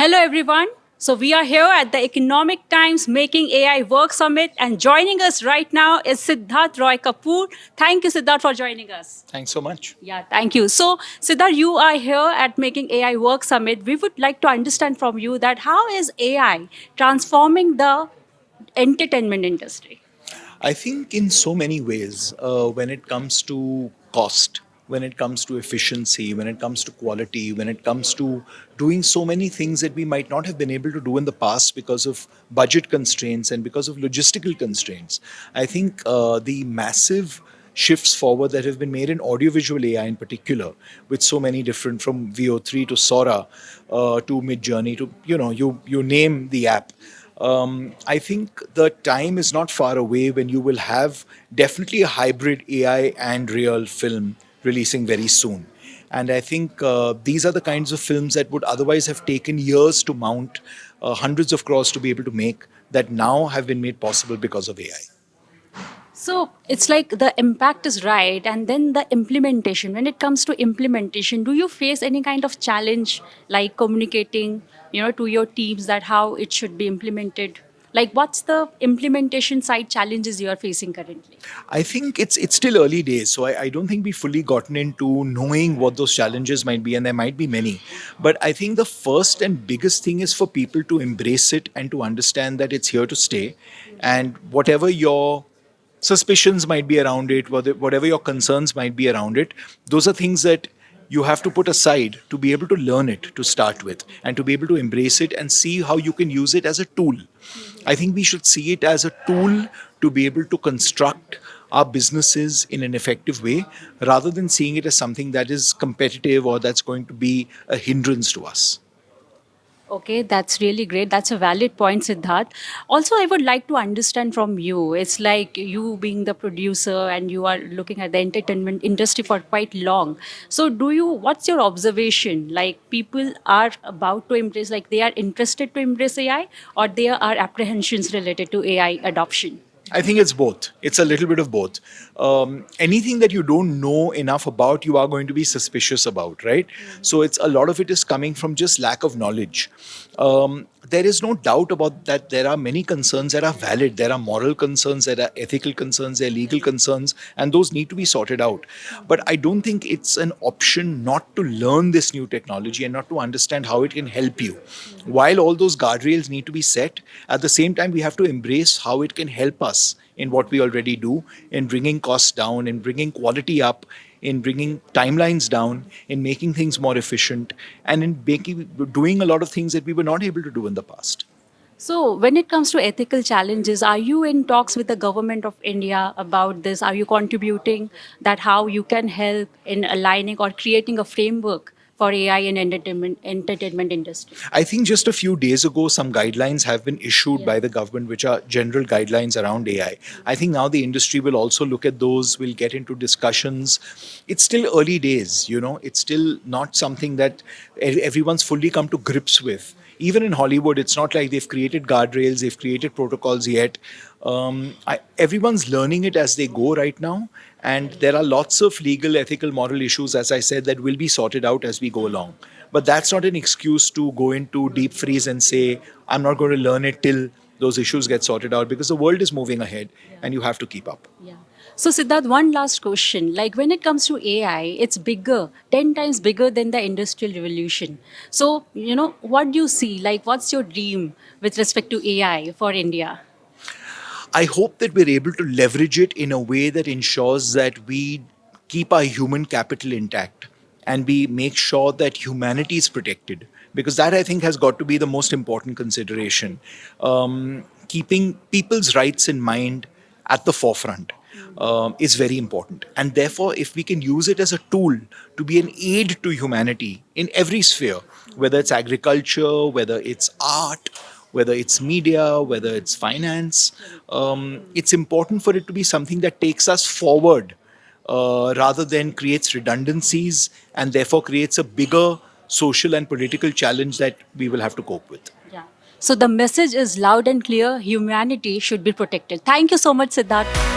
Hello, everyone. So, we are here at the Economic Times Making AI Work Summit, and joining us right now is Siddharth Roy Kapur. Thank you, Siddharth, for joining us. Thanks so much. Yeah, thank you. So, Siddharth, you are here at Making AI Work Summit. We would like to understand from you that how is AI transforming the entertainment industry? I think in so many ways, when it comes to cost, when it comes to efficiency, when it comes to quality, when it comes to doing so many things that we might not have been able to do in the past because of budget constraints and because of logistical constraints, I think the massive shifts forward that have been made in audiovisual AI in particular, with so many different from VO3 to Sora to Midjourney to you name the app. I think the time is not far away when you will have definitely a hybrid AI and real film releasing very soon. And I think these are the kinds of films that would otherwise have taken years to mount, hundreds of crores to be able to make, that now have been made possible because of AI. So it's like the impact is right, and then the implementation. When it comes to implementation, do you face any kind of challenge, like communicating, to your teams that how it should be implemented? Like, what's the implementation side challenges you are facing currently? I think it's still early days, so I don't think we've fully gotten into knowing what those challenges might be, and there might be many. But I think the first and biggest thing is for people to embrace it and to understand that it's here to stay, and whatever your suspicions might be around it, whatever your concerns might be around it, those are things that you have to put aside to be able to learn it to start with and to be able to embrace it and see how you can use it as a tool. I think we should see it as a tool to be able to construct our businesses in an effective way rather than seeing it as something that is competitive or that's going to be a hindrance to us. Okay, that's really great. That's a valid point, Siddharth. Also, I would like to understand from you. It's like you being the producer and you are looking at the entertainment industry for quite long. So, what's your observation? Like, people are about to embrace, like, they are interested to embrace AI, or there are apprehensions related to AI adoption? I think it's both. It's a little bit of both. Anything that you don't know enough about, you are going to be suspicious about, right? So it's a lot of it is coming from just lack of knowledge. There is no doubt about that. There are many concerns that are valid. There are moral concerns, there are ethical concerns, there are legal concerns, and those need to be sorted out. But I don't think it's an option not to learn this new technology and not to understand how it can help you. While all those guardrails need to be set, at the same time, we have to embrace how it can help us in what we already do, in bringing costs down, in bringing quality up, in bringing timelines down, in making things more efficient, and in doing a lot of things that we were not able to do in the past. So, when it comes to ethical challenges, are you in talks with the government of India about this? Are you contributing that how you can help in aligning or creating a framework for AI in entertainment industry? I think just a few days ago, some guidelines have been issued by the government, which are general guidelines around AI. I think now the industry will also look at those, will get into discussions. It's still early days, it's still not something that everyone's fully come to grips with. Even in Hollywood, it's not like they've created guardrails, they've created protocols yet. Everyone's learning it as they go right now. And there are lots of legal, ethical, moral issues, as I said, that will be sorted out as we go along. But that's not an excuse to go into deep freeze and say, I'm not going to learn it till those issues get sorted out, because the world is moving ahead and you have to keep up. Yeah. So, Siddharth, one last question. Like when it comes to AI, it's bigger, 10 times bigger than the industrial revolution. So, what do you see? Like, what's your dream with respect to AI for India? I hope that we're able to leverage it in a way that ensures that we keep our human capital intact and we make sure that humanity is protected. Because that, I think, has got to be the most important consideration. Keeping people's rights in mind at the forefront is very important. And therefore, if we can use it as a tool to be an aid to humanity in every sphere, whether it's agriculture, whether it's art, whether it's media, whether it's finance, it's important for it to be something that takes us forward rather than creates redundancies and therefore creates a bigger social and political challenge that we will have to cope with. Yeah. So, the message is loud and clear humanity should be protected. Thank you so much, Siddharth.